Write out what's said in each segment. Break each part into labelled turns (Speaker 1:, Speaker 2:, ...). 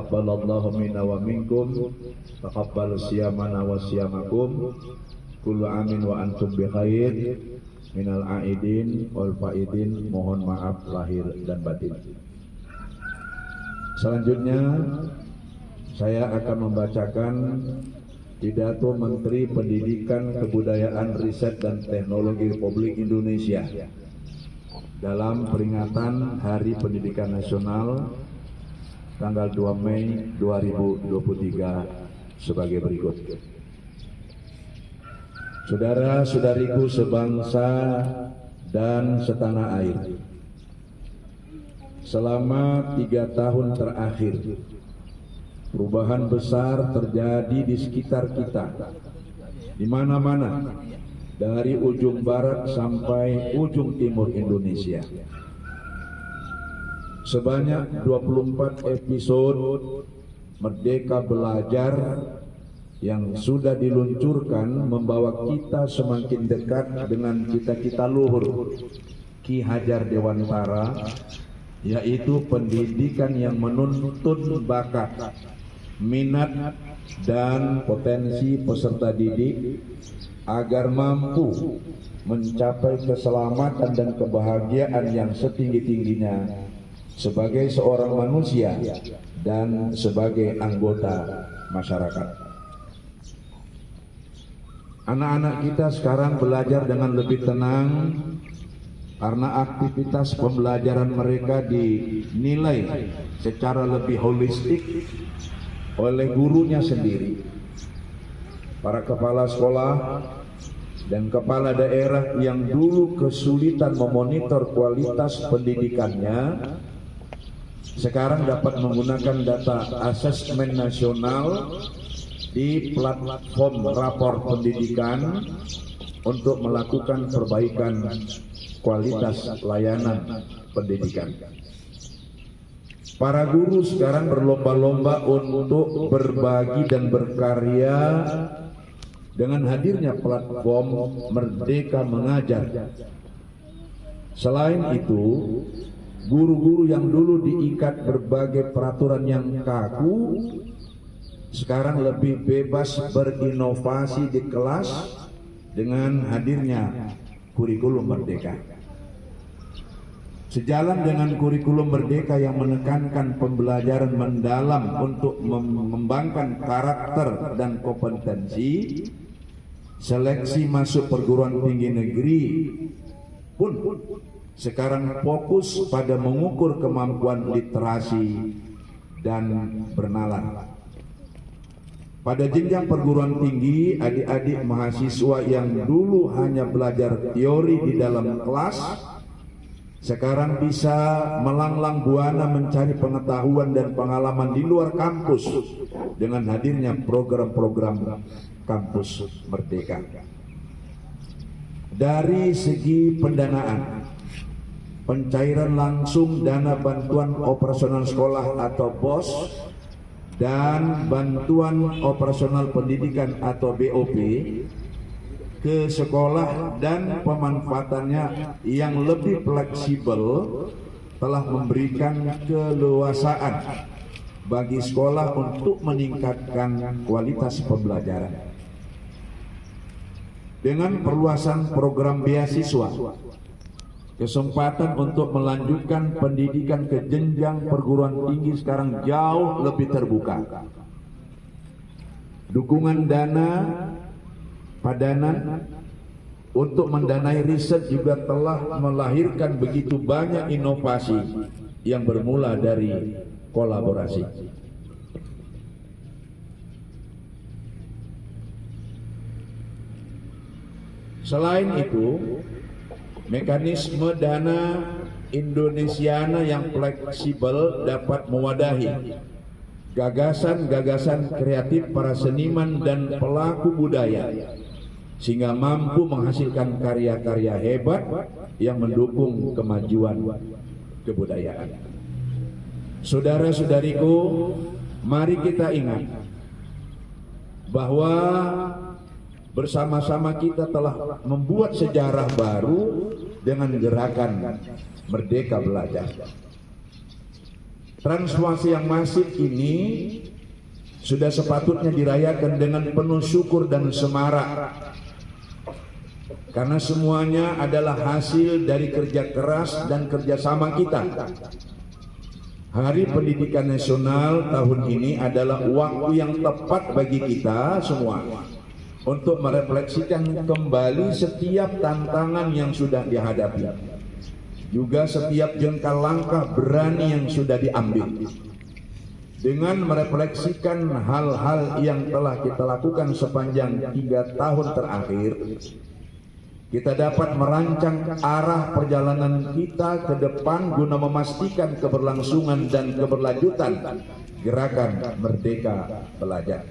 Speaker 1: taqabbalallahu minna wa minkum, taqabbal siyamana wa siyamakum, kullu amin wa antum bi khair, minal aidin wal faidin, mohon maaf lahir dan batin. Selanjutnya saya akan membacakan pidato Menteri Pendidikan, Kebudayaan, Riset dan Teknologi Republik Indonesia dalam peringatan Hari Pendidikan Nasional tanggal 2 Mei 2023 sebagai berikut. Saudara-saudariku sebangsa dan setanah air, selama 3 tahun terakhir perubahan besar terjadi di sekitar kita, di mana-mana, dari ujung barat sampai ujung timur Indonesia. Sebanyak 24 episode Merdeka Belajar yang sudah diluncurkan membawa kita semakin dekat dengan cita-cita luhur Ki Hajar Dewantara, yaitu pendidikan yang menuntun bakat, minat, dan potensi peserta didik agar mampu mencapai keselamatan dan kebahagiaan yang setinggi-tingginya sebagai seorang manusia dan sebagai anggota masyarakat. Anak-anak kita sekarang belajar dengan lebih tenang karena aktivitas pembelajaran mereka dinilai secara lebih holistik oleh gurunya sendiri. Para kepala sekolah dan kepala daerah yang dulu kesulitan memonitor kualitas pendidikannya sekarang dapat menggunakan data asesmen nasional di platform rapor pendidikan untuk melakukan perbaikan kualitas layanan pendidikan. Para guru sekarang berlomba-lomba untuk berbagi dan berkarya dengan hadirnya platform Merdeka Mengajar. Selain itu, guru-guru yang dulu diikat berbagai peraturan yang kaku sekarang lebih bebas berinovasi di kelas dengan hadirnya kurikulum Merdeka. Sejalan dengan kurikulum Merdeka yang menekankan pembelajaran mendalam untuk mengembangkan karakter dan kompetensi, seleksi masuk perguruan tinggi negeri pun sekarang fokus pada mengukur kemampuan literasi dan bernalar. Pada jenjang perguruan tinggi, adik-adik mahasiswa yang dulu hanya belajar teori di dalam kelas sekarang bisa melanglang buana mencari pengetahuan dan pengalaman di luar kampus dengan hadirnya program-program kampus Merdeka. Dari segi pendanaan, pencairan langsung dana bantuan operasional sekolah atau BOS dan bantuan operasional pendidikan atau BOP ke sekolah dan pemanfaatannya yang lebih fleksibel telah memberikan keleluasaan bagi sekolah untuk meningkatkan kualitas pembelajaran. Dengan perluasan program beasiswa, kesempatan untuk melanjutkan pendidikan ke jenjang perguruan tinggi sekarang jauh lebih terbuka. Dukungan dana padanan untuk mendanai riset juga telah melahirkan begitu banyak inovasi yang bermula dari kolaborasi. Selain itu, mekanisme dana Indonesiana yang fleksibel dapat mewadahi gagasan-gagasan kreatif para seniman dan pelaku budaya sehingga mampu menghasilkan karya-karya hebat yang mendukung kemajuan kebudayaan. Saudara-saudariku, mari kita ingat bahwa bersama-sama kita telah membuat sejarah baru dengan gerakan Merdeka Belajar. Transformasi yang masif ini sudah sepatutnya dirayakan dengan penuh syukur dan semarak, karena semuanya adalah hasil dari kerja keras dan kerjasama kita. Hari Pendidikan Nasional tahun ini adalah waktu yang tepat bagi kita semua untuk merefleksikan kembali setiap tantangan yang sudah dihadapi, juga setiap jengkal langkah berani yang sudah diambil. Dengan merefleksikan hal-hal yang telah kita lakukan sepanjang 3 tahun terakhir, kita dapat merancang arah perjalanan kita ke depan guna memastikan keberlangsungan dan keberlanjutan gerakan Merdeka Belajar.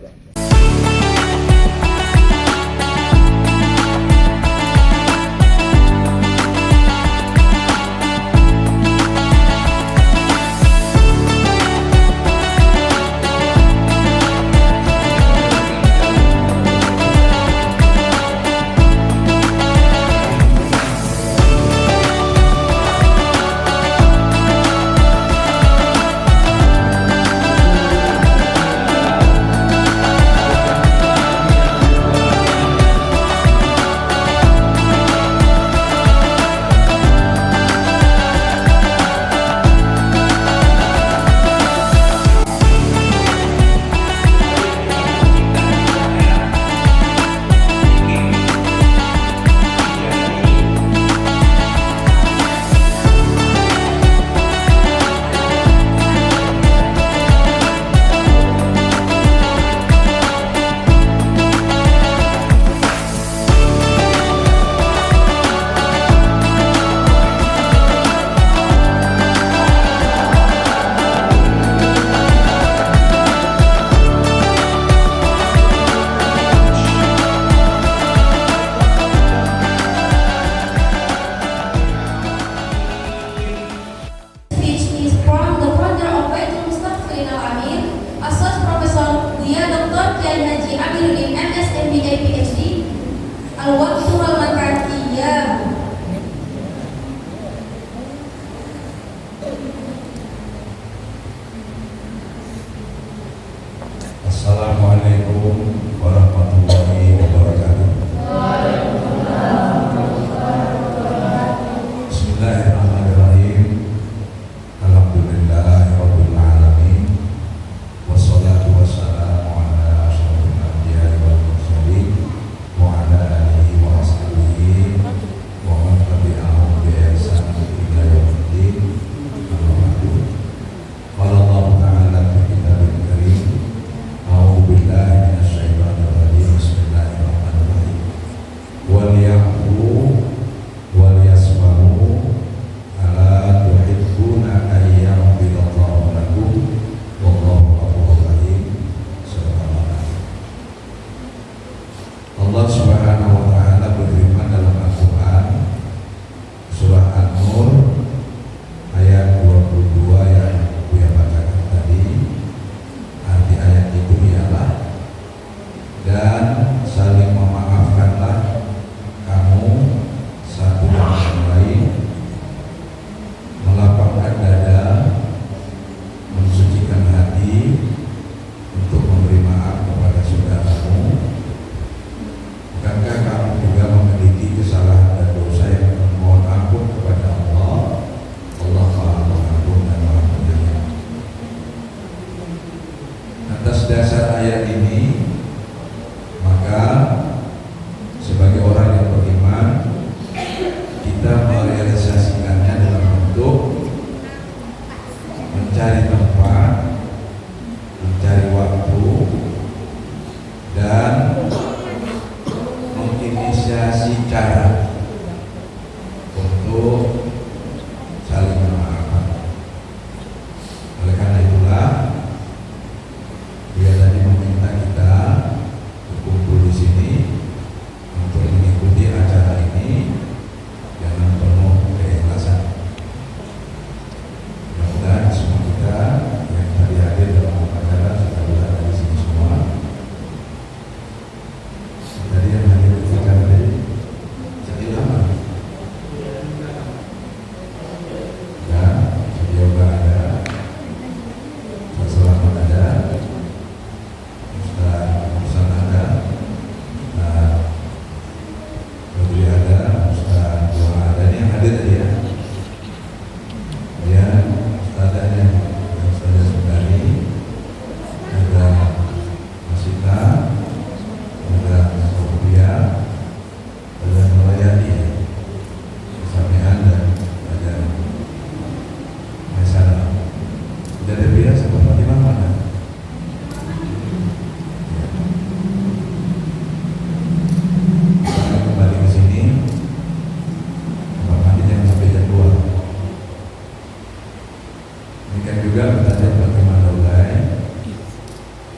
Speaker 1: juga bertanya bagaimana Ulay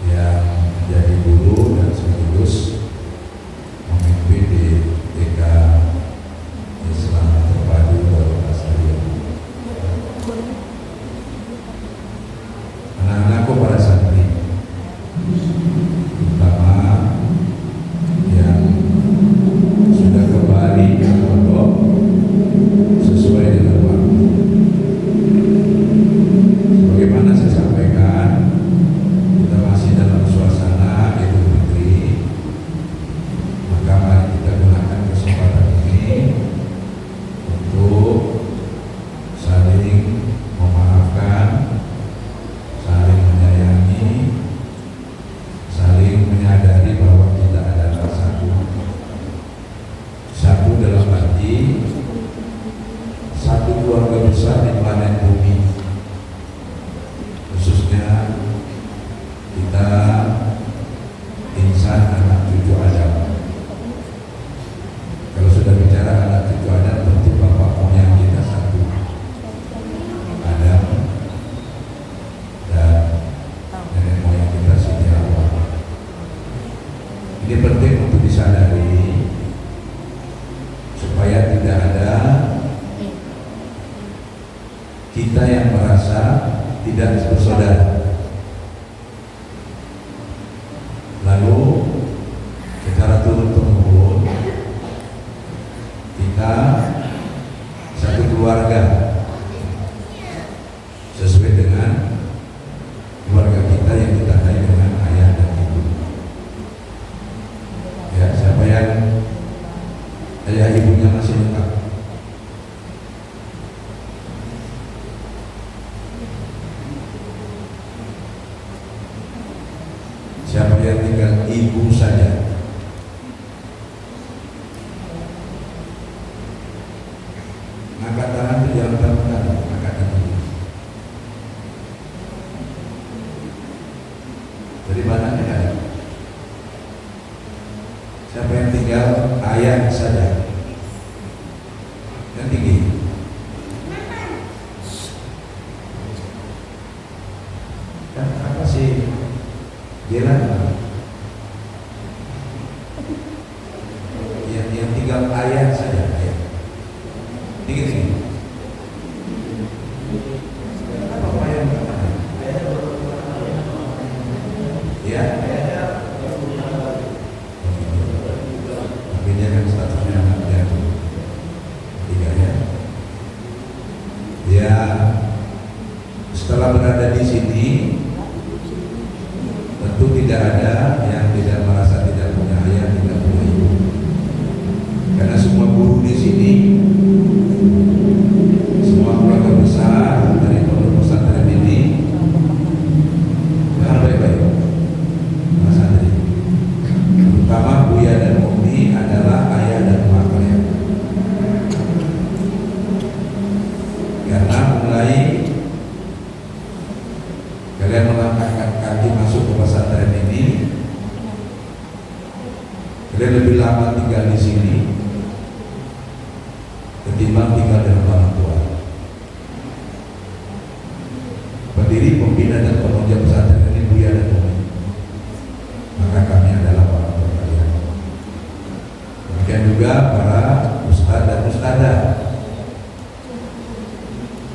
Speaker 1: yang menjadi guru dan sekaligus memimpin di TK Islam Terpadu Kota Stadion. Anak-anakku para santri, terutama yang sudah kembali ke pondok sesuai dengan waktu. Sebagaimana saya sampaikan, kita masih dalam suasana Idul Fitri, maka mari kita gunakan kesempatan ini untuk saling memaafkan, saling menyayangi, saling menyadari bahwa kita adalah satu dalam arti satu keluarga besar di planet bumi. Khususnya kita insan anak cucu Adam. Kalau sudah bicara anak cucu Adam, tentu bapak moyang kita satu, Adam, dan nenek moyang kita Siti Hawa. Ini penting untuk disadari supaya tidak ada kita yang merasa tidak bersaudara. Lalu secara turun-temurun kita satu keluarga sesuai dengan keluarga kita yang ditandai dengan ayah dan ibu. Ya, siapa yang ayah ibunya masih lengkap? Siapa yang tinggal ibu saja? Angkat tangan itu jangan terbuka, angkat tangan. Dari mana ya? Siapa yang tinggal ayah saja? Yang tinggi. Kan apa sih? Jalan yang tinggal ayat saja, ya. Tinggi. Apa yang ya? Tapi dia kan statusnya anaknya tiga ya. Ya, setelah berada di sini, tentu tidak ada yang tidak merasa tidak punya ayah, tidak punya ibu. Karena semua guru di sini, semua keluarga besar dari pondok pesantren ini, baik-baik, Mas Andri. Terutama Buya dan Umi adalah ayah dan emak kalian. Karena mulai kalian melangkahkan kaki masuk ke pesantren ini, kalian lebih lama tinggal di sini ketimbang tinggal dengan orang tua. Pendiri, pembina dan penunjang pesantren ini Buya dan Umi. Maka kami adalah orang tua kalian. Demikian juga para ustaz dan ustazah.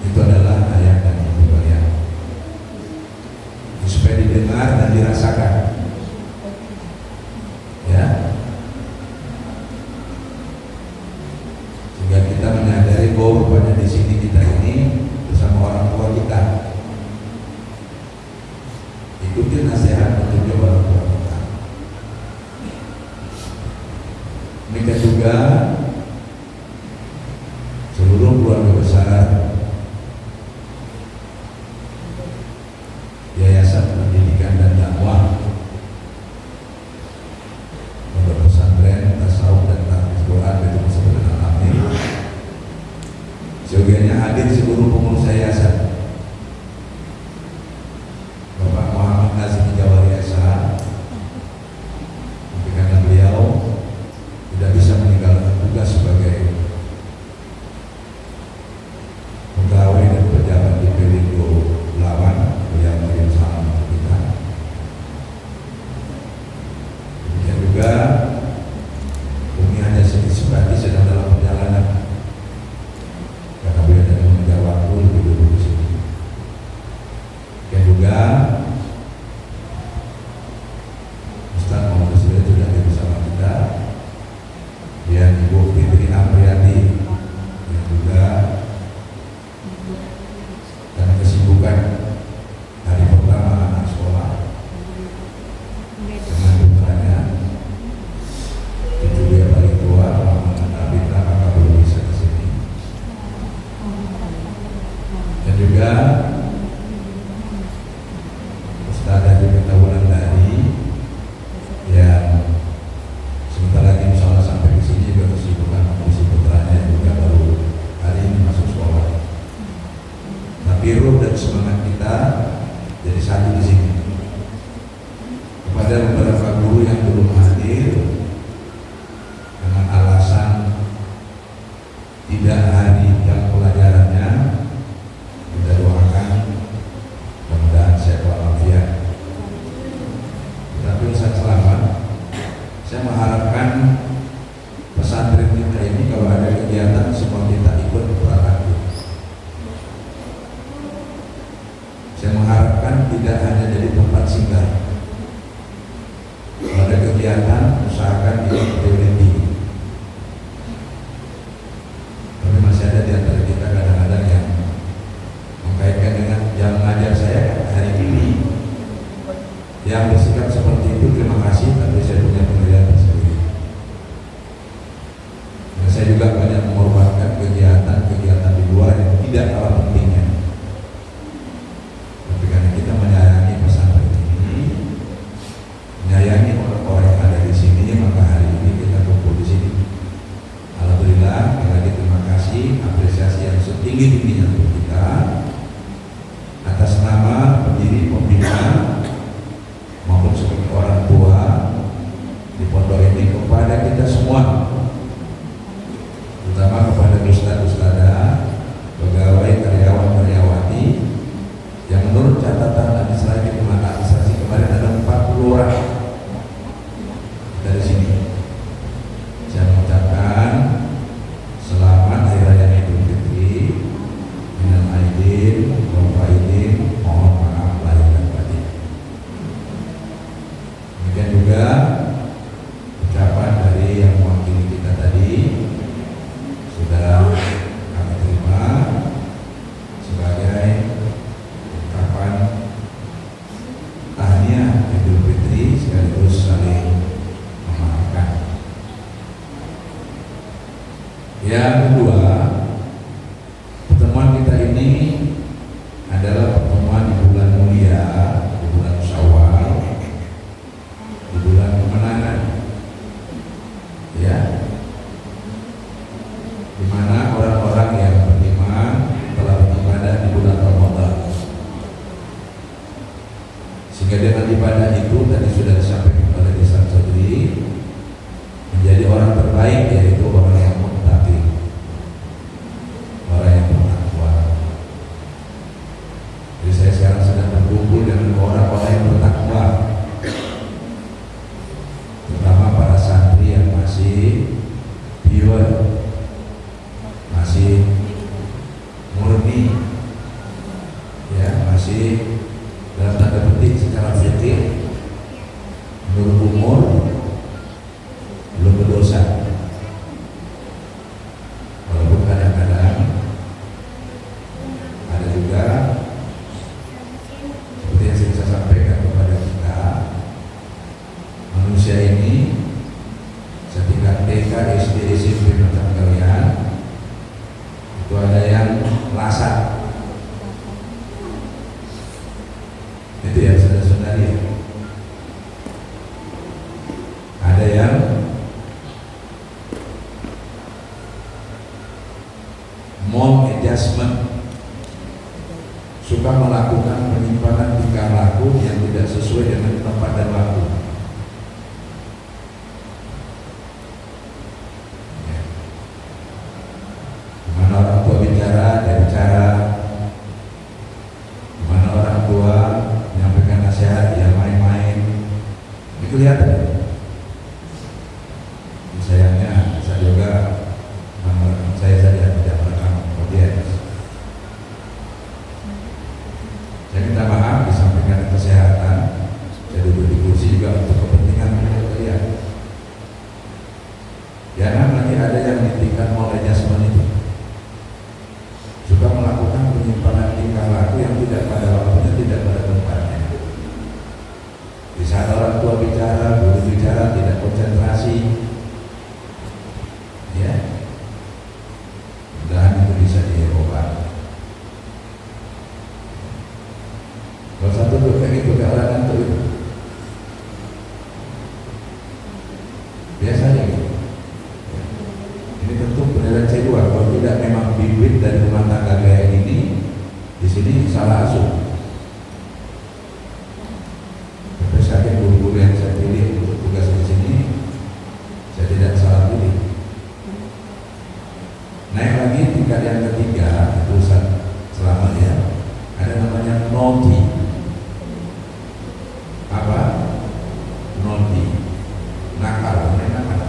Speaker 1: Itu adalah ayah dan ibu kalian. Supaya didengar dan dirasakan, ya, sehingga kita menyadari bahwa rupanya di sini kita ini bersama orang tua kita. Ikuti nasihat petunjuk orang tua kita. Demikian juga seluruh keluarga besar Yayasan Pendidikan dan Dakwah Pondok Pesantren Tasawuf dan Tahfiz Quran Baitul Muslimin Al-Amin. Seyogianya hadir seluruh pengurus yayasan, Bapak Muhammad Nazim Jawari Esa, karena beliau tidak bisa meninggalkan tugas sebagai pegawai dan pejabat di Pelindo Lawan
Speaker 2: juga Ustazah Yunita Wulandari yang sebentar lagi insya Allah sampai di sini juga kesibukan kondisi putranya yang juga baru hari ini masuk sekolah. Tapi ruh dan semangat kita jadi satu di sini. Kepada beberapa guru yang belum hadir dengan alasan tidak hari yang pelajarannya, kita doakan mudah-mudahan sehat walafiat. Tapi Ustaz selamat. Saya mengharapkan pesantren kita ini kalau ada kegiatan semua kita ikut beraktif. Saya mengharapkan tidak hanya jadi tempat singgah. Kalau ada kegiatan usahakan ikut priority. Tapi masih ada di antara kita kadang-kadang yang mengkaitkan dengan jam ngajar saya hari ini. Yang bersikap seperti itu terima kasih, tapi saya punya penilaian tersendiri. Dan saya juga banyak mengorbankan kegiatan-kegiatan di luar yang tidak kalah pentingnya. Tapi karena kita menyayangi pesantren ini, menyayangi orang-orang yang ada di sini, maka hari ini kita kumpul di sini. Alhamdulillah, sekali lagi terima kasih, apresiasi yang setinggi-tingginya untuk kita atas nama pendiri pembina maupun sebagai orang tua di pondok ini kepada kita semua, terutama kepada ustadz-ustadzah, pegawai, karyawan, karyawati yang menurut catatan administrasi kemarin ada 40 orang dari sini. Saya mengucapkan selamat Hari Raya Idul Fitri, minal aidin wal faidin, mohon maaf lahir dan batin. Demikian juga ucapan dari yang mewakili kita tadi sudah kami terima sebagai ucapan tahniah Idul Fitri sekaligus saling memaafkan. Yang kedua, pertemuan kita ini adalah pertemuan di bulan mulia, di bulan Syawal, di bulan kemenangan, ya, di mana orang-orang yang beriman telah beribadah di bulan Ramadan. Sehingga dengan ibadah itu tadi sudah disampaikan oleh Ustaz Sodri, menjadi orang terbaik yaitu orang yang muttaqi, orang yang bertakwa. Jadi saya sekarang sedang berkumpul dengan orang-orang yang bertakwa, terutama para santri yang masih pure, masih murni, ya, masih dalam tanda petik secara fikih menurut umur belum berdosa. Walaupun kadang-kadang ada juga seperti yang saya sampaikan kepada kita, manusia ini setingkat TK, SD, SMP macam kalian itu ada yang lasat. Itu ya saudara-saudari. Ada yang mall adjustment, suka melakukan penyimpanan tingkah laku yang tidak sesuai dengan tempat dan waktu. Ya. Dimana orang tua bicara, dia bicara. Dimana orang tua menyampaikan nasihat, dia main-main. Itu kelihatan. Sayangnya saya juga saya saja tidak merekam audiens. Saya minta maaf disampaikan kesehatan. Saya duduk di kursi juga untuk kepentingan kalian. Jangan nanti ada yang menitikan mulainya seperti itu. Suka melakukan penyimpanan tingkah laku yang tidak pada waktunya, tidak pada tempatnya. Di saat orang tua bicara, guru bicara, tidak konsentrasi. Ya, mudah-mudahan itu bisa diubah. duduk kayak gitu, kayak orang ngantuk itu. Biasanya gitu. Ini tentu penilaian C2. Kalau tidak memang bibit dari rumah tangga kayak ini, di sini salah asuh. Tapi saya yakin guru-guru yang saya pilih untuk tugas di sini, saya tidak salah pilih. Naik lagi tingkat yang ketiga, itu selamat ya. Ada namanya naughty. Apa? Naughty. Nakal, nakal.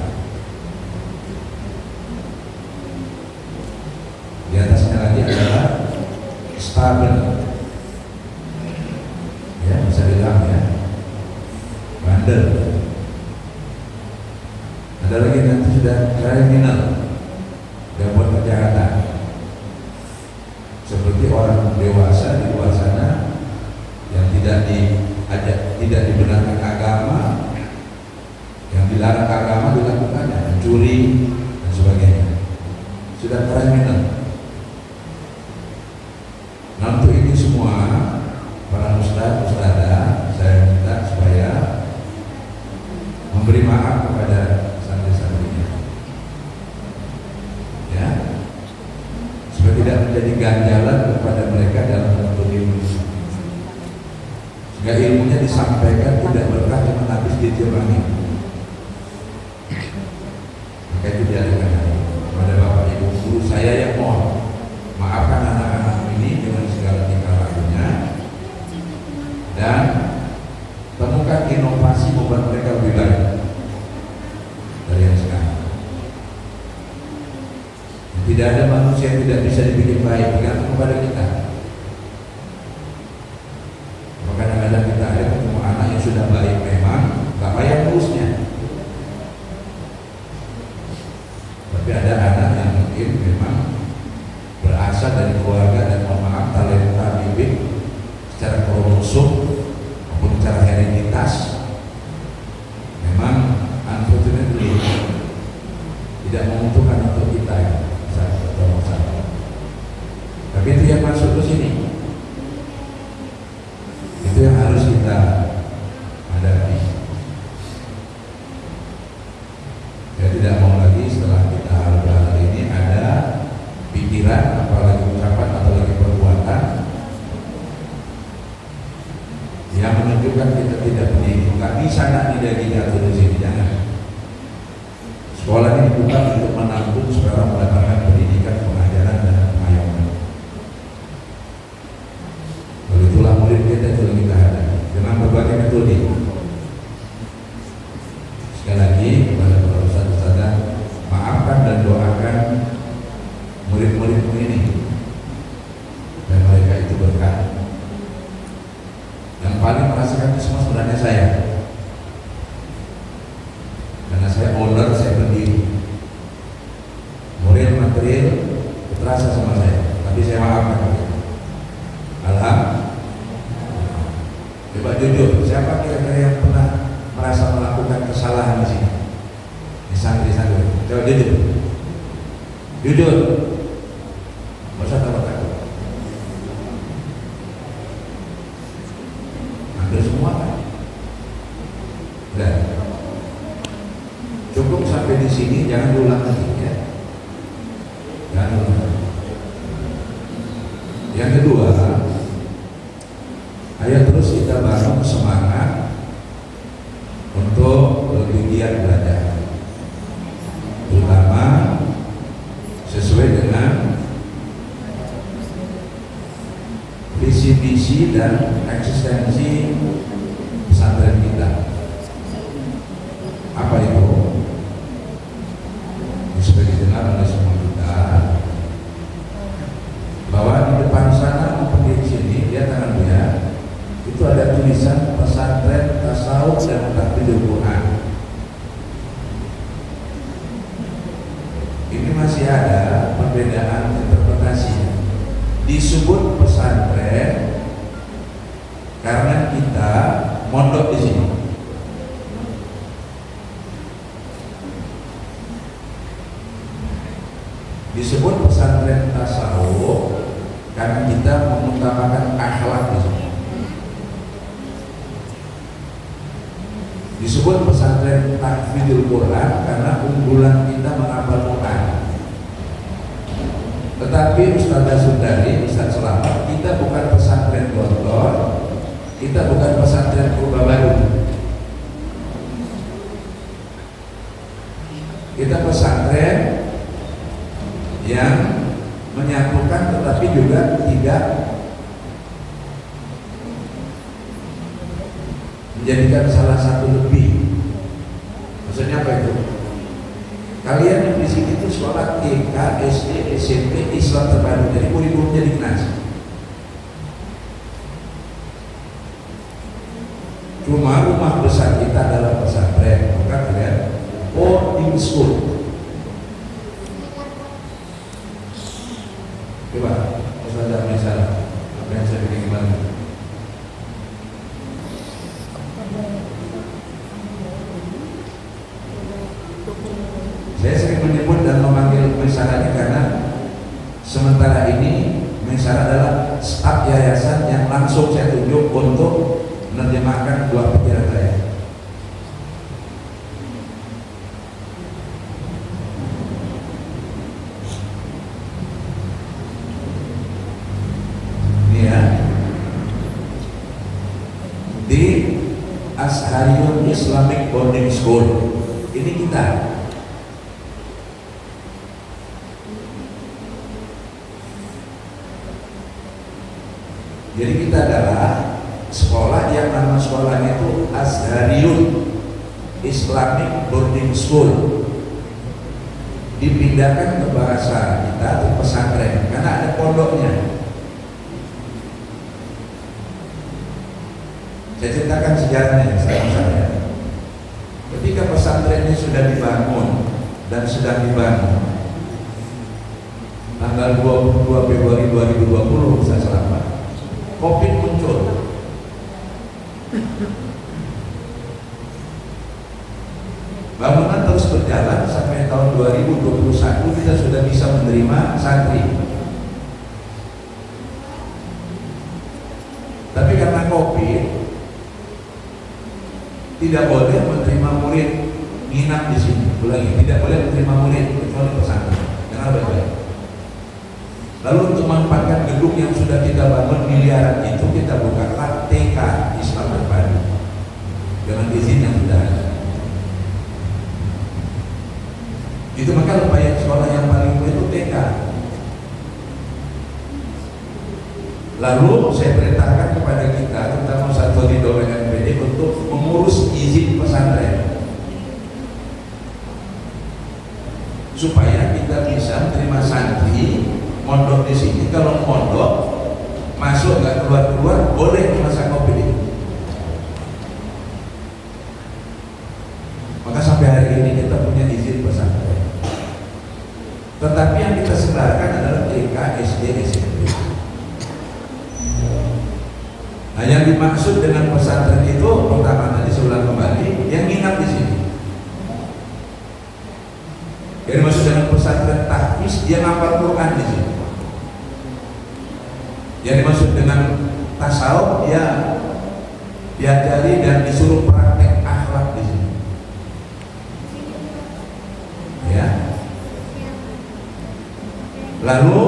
Speaker 2: Di atasnya lagi adalah stubborn. Ya, bisa bilang ya. Bandel. Ada lagi nanti sudah kriminal. Dia buat kejahatan. Seperti orang dewasa di luar sana yang tidak dibenarkan agama, yang dilarang agama dilakukannya, mencuri dan sebagainya. Sudah kriminal. Nah, untuk ini semua para ustadz, saya minta supaya memberi maaf kepada santri-santrinya, ya, supaya tidak menjadi ganjalan kepada mereka dalam menuntut ilmu. Sehingga ilmunya disampaikan tidak berkah cuma habis ditirangi. Maka itu diadakan kepada Bapak Ibu guru saya yang mohon maafkan anak-anak ini dengan segala tingkah lakunya, dan temukan inovasi membuat mereka lebih baik dari yang sekarang. Tidak ada manusia yang tidak bisa dibikin baik, tergantung kepada kita. Maka kadang-kadang kita ada ketemu anak yang sudah baik memang, gak payah urusnya. Tapi ada anak yang mungkin memang berasal dari keluarga dan mohon maaf talenta bibit secara kromosom maupun secara hereditas memang unfortunately tidak menguntungkan untuk kita ya. Tapi itu yang masuk ke sini, itu yang harus kita hadapi. Saya tidak mau lagi setelah kita hal ini ada pikiran, apalagi ucapan atau lagi perbuatan yang menunjukkan kita tidak berdiri. Nggak bisa nak tidak jatuh di sini, jangan. Sekolah ini bukan untuk menampung supaya orang mendapatkan pendidikan, pengajaran dan pemayaman. Kalau itulah murid kita itu yang kita hadapi dengan berbagai metode. Sekali lagi kepada para ustadz, maafkan dan doakan murid-muridmu ini dan mereka itu berkah. Yang paling merasakan itu semua sebenarnya saya, karena saya owner, saya berdiri. Moral material terasa sama saya, tapi saya maafkan. Alhamdulillah. Coba jujur, siapa kira-kira yang pernah merasa melakukan kesalahan di sini? Di santri-santri, coba jujur. Jujur. Nggak usah takut-takut. Hampir semua kan? Udah. Cukup sampai di sini, jangan diulang lagi ya. Jangan diulang lagi. Yang kedua, ayo terus kita bangun semangat untuk lebih giat belajar, terutama sesuai dengan visi misi dan eksistensi pesantren kita. Apa itu? Supaya didengar oleh semua kita bahwa di depan sana maupun di sini, lihat tangan dia, itu ada tulisan pesantren tasawuf dan tahfidzul Quran. Ini masih ada perbedaan interpretasi. Disebut pesantren karena kita mondok di sini. Disebut pesantren tasawuf karena kita mengutamakan akhlak di sini. Disebut pesantren tahfidzul Quran karena unggulan kita menghafal Quran. Tetapi Ustazah Sundari, Ustaz Selamat, kita bukan pesantren Gontor, kita bukan pesantren Purba Baru. Kita pesantren yang menyatukan tetapi juga tidak menjadikan salah satu lebih. Maksudnya apa itu? Kalian yang di sini itu sekolah TK, SD, SMP, Islam terpadu, jadi kurikulumnya dikenal. Cuma rumah besar kita adalah pesantren, maka kalian boarding school. Coba, Ustazah misalnya, apa yang saya bikin gimana? Saya sering menyebut dan memanggil Maisarah ini karena sementara ini Maisarah adalah staf yayasan yang langsung saya tunjuk untuk menerjemahkan buah pikiran saya. Ini ya, di Azhariyun Islamic Boarding School ini kita. Jadi kita adalah sekolah yang nama sekolahnya itu Azhariyun Islamic Boarding School. Dipindahkan ke bahasa kita ke pesantren karena ada pondoknya. Saya ceritakan sejarahnya saya. Ketika pesantrennya sudah dibangun dan sedang dibangun, tanggal 22 Februari 2020 saya selamat, COVID muncul. Bangunan terus berjalan sampai tahun 2021 kita sudah bisa menerima santri. Tapi karena COVID tidak boleh menerima murid nginap di sini. Ulangi, tidak boleh menerima murid kecuali pesantren. Kenapa baik-baik? Lalu untuk memanfaatkan gedung yang sudah kita bangun miliaran itu, kita bukalah TK Islam Terpadu dengan izin yang sudah ada. Itu maka upaya sekolah yang paling tua itu TK. Lalu saya perintahkan kepada kita, terutama satu di domen NPD, untuk mengurus izin pesantren supaya kita bisa menerima santri mondok di sini. Kalau mondok masuk nggak keluar boleh di masa COVID ini. Maka sampai hari ini kita punya izin pesantren. Tetapi yang kita sebarkan adalah TK, SD, SMP. Nah, yang dimaksud dengan pesantren itu pertama tadi saya ulang kembali, yang nginap di sini. Yang dimaksud dengan pesantren tahfiz, dia ngapal Quran di sini. Yang dimaksud dengan tasawuf, dia diajari dan disuruh praktek akhlak di sini. Ya. Lalu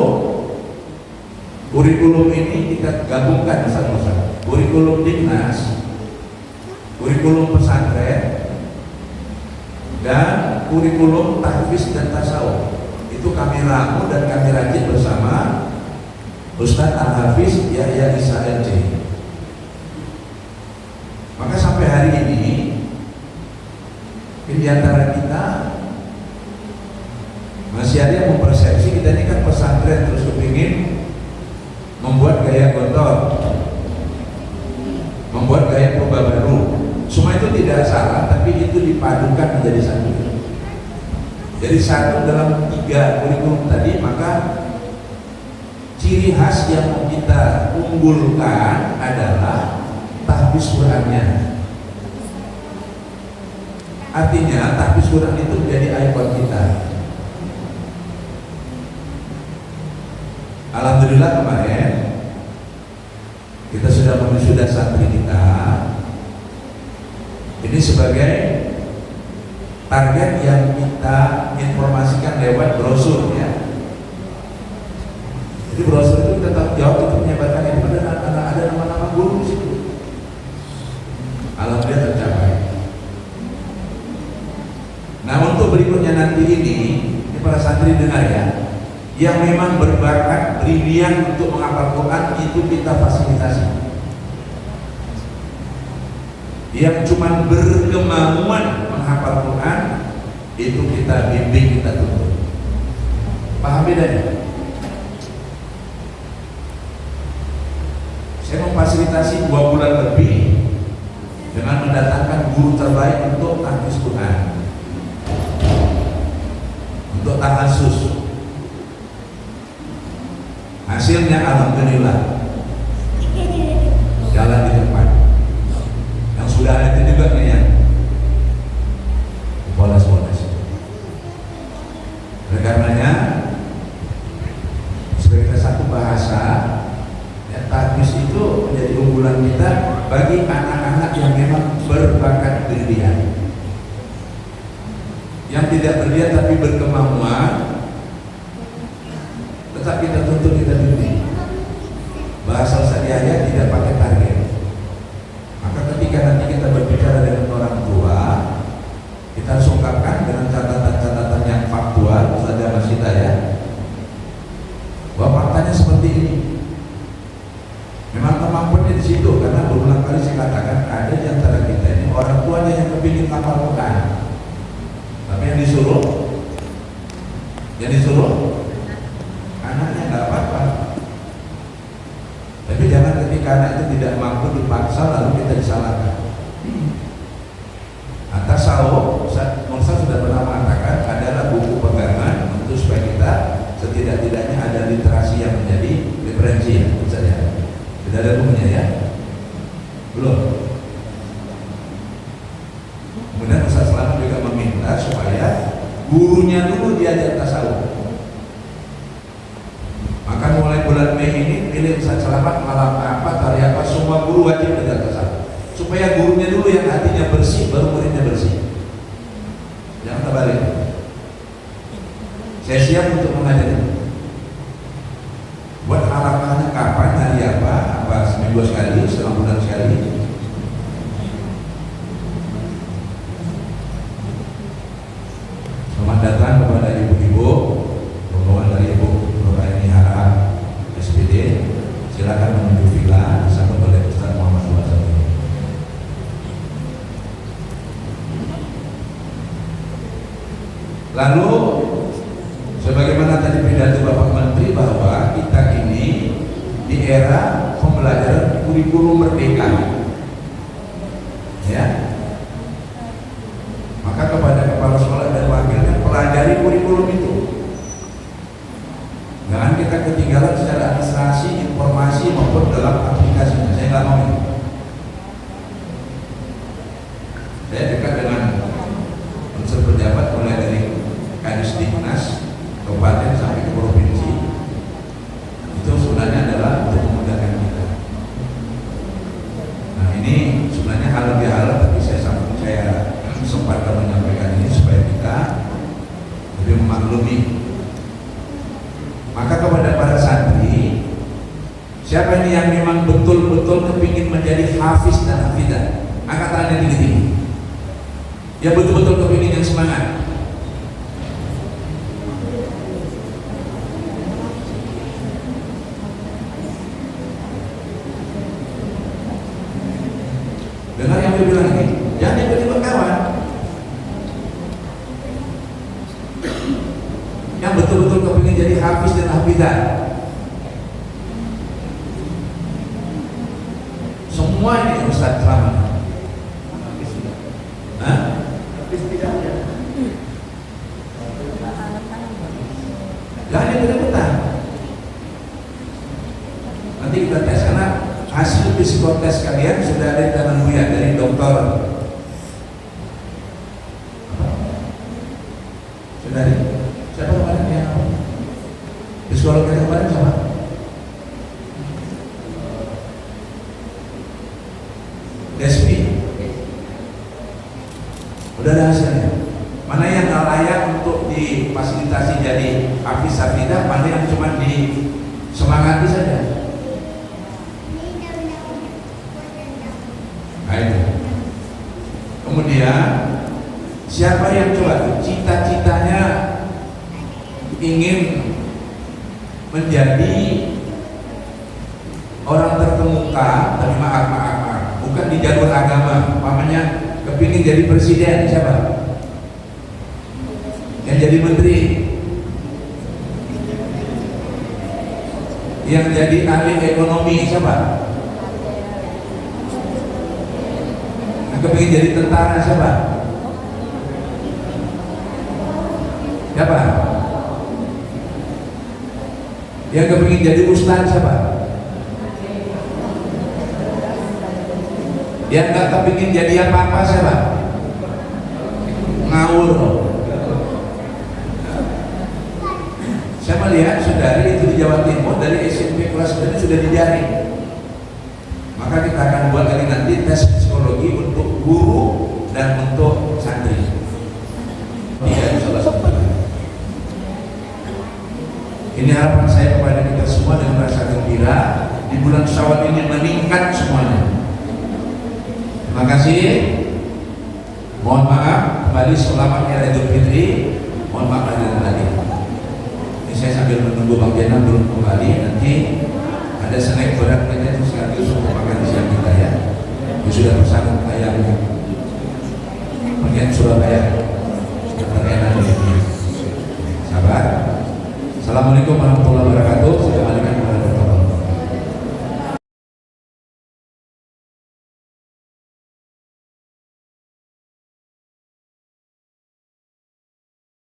Speaker 2: kurikulum ini kita gabungkan satu-satu. Kurikulum Dinas, kurikulum pesantren, dan kurikulum tahfiz dan tasawuf. Itu kami ramu dan kami rajin bersama Ustadz Al-Hafiz Yahya Isa LC. Maka sampai hari ini di antara kita masih ada yang mempersepsi kita ini kan pesantren terus kepingin membuat gaya gontor, membuat gaya Purba Baru. Semua itu tidak salah, tapi itu dipadukan menjadi satu. Jadi satu dalam 3 kurikulum tadi, maka ciri khas yang mau kita unggulkan adalah tahfiz Qurannya. Artinya tahfiz Quran itu menjadi ikon kita. Alhamdulillah kemarin kita sudah menyudah santri kita Ini sebagai target yang kita informasikan lewat brosur ya. Jadi brosur itu kita tanggung jawab untuk menyebarkan ini pada ada nama-nama guru di situ. Alhamdulillah tercapai. Nah untuk berikutnya nanti ini para santri dengar ya, yang memang berbakat brilian untuk menghafal Quran itu kita fasilitasi. Yang cuma berkemauan menghafal Quran itu kita bimbing, kita tuntun. Paham bedanya? Saya memfasilitasi 2 bulan lebih dengan mendatangkan guru terbaik untuk tahfiz Quran, untuk tahassus. Hasilnya alhamdulillah jalan di depan. Yang sudah ada juga nih yang polos-polos. Oleh karenanya sebagai satu bahasa ya, tahfiz itu menjadi unggulan kita bagi anak-anak yang memang berbakat brilian, yang tidak brilian tapi berkemauan, tetap kita tuntut, kita bimbing. Bahasa Ustaz Yahya tidak pakai target. Maka ketika nanti kita berbicara dengan orang tua, kita harus ungkapkan dengan catatan-catatan yang faktual. Ustaz masih ya, bahwa faktanya seperti ini. Memang kemampuannya di situ, karena berulang kali saya katakan ada di antara kita ini orang tuanya yang kepingin hafal Quran, tapi yang disuruh anaknya nggak apa-apa. Tapi jangan ketika anak itu tidak mampu dipaksa lalu kita disalahkan. Atas sahur, Ustaz sudah pernah mengatakan adalah buku pegangan untuk supaya kita setidak-tidaknya ada literasi yang menjadi referensi ya, Ustaz ya. Tidak ada bukunya ya? Belum. Kemudian Ustaz Selamat juga meminta supaya gurunya dulu diajar tasawuf. Maka mulai bulan Mei ini pilih Ustaz Selamat malam apa, hari apa, semua guru wajib belajar tasawuf. Supaya gurunya dulu yang hatinya bersih, baru muridnya bersih. Jangan terbalik. Saya siap untuk mengajar. Buat alamatnya kapan, hari apa seminggu sekali, setengah bulan sekali. Selamat datang kepada ibu-ibu, rombongan dari Ibu Nuraini Hara SPD. Silakan menuju villa disambut oleh Ustaz Muhammad Wasabi. Lalu sebagaimana tadi pidato Bapak Menteri bahwa kita ini di era pembelajaran kurikulum merdeka, ya. Maka kepada kepala sekolah dan wakilnya pelajari kurikulum itu. Jangan kita ketinggalan secara administrasi, informasi maupun dalam aplikasinya. Saya nggak mau. Saya dekat dengan unsur pejabat mulai dari Kadisdiknas, kabupaten sampai ke provinsi. Itu sebenarnya adalah untuk memudahkan kita. Nah ini sebenarnya hal lebih halal, tapi saya sempat menyampaikan ini supaya kita lebih memaklumi. Maka kepada para santri, siapa ini yang memang betul-betul kepingin menjadi hafiz dan hafidah, angkat tangannya tinggi-tinggi. Ya betul-betul kepingin yang semangat. Dengar yang dia bilang ini, jangan tiba-tiba kawan. Yang betul-betul kepingin jadi hafiz dan hafidah. Semua ini Ustaz Selamat. Hah? Hafiz tidak ada. Jangan ikut-ikutan. Nanti kita tes, karena hasil psikotes kalian sudah ada di tangan Buya dari dokter. Sudah ada. Siapa kemarin yang psikolog yang kemarin siapa? Despi. Udah ada hasilnya. Mana yang nggak layak untuk difasilitasi jadi hafiz hafidah, mana yang cuma disemangati saja. Nah itu. Kemudian siapa yang coba cita-citanya ingin menjadi orang terkemuka, tapi maaf, bukan di jalur agama, umpamanya kepingin jadi presiden, siapa? Yang jadi menteri, yang jadi ahli ekonomi, siapa? Yang kepingin jadi tentara, siapa? Siapa? Yang kepingin jadi ustaz, siapa? Yang gak kepingin jadi apa-apa, siapa? Ngawur. Saya melihat saudari itu di Jawa Timur dari SMP kelas 9 sudah dijaring. Maka kita akan buat lagi nanti tes psikologi untuk guru dan untuk santri. Iya, salah satu. Ini harapan saya kepada kita semua dengan rasa gembira di bulan Syawal ini meningkat semuanya. Terima kasih. Mohon maaf kembali selamat Hari Idul Fitri. Mohon maaf lahir dan batin. Saya sambil menunggu Bang Jena belum kembali, nanti ada snack berat kita itu sekaligus untuk makan siang kita ya. Sudah bersama ayam bagian Surabaya.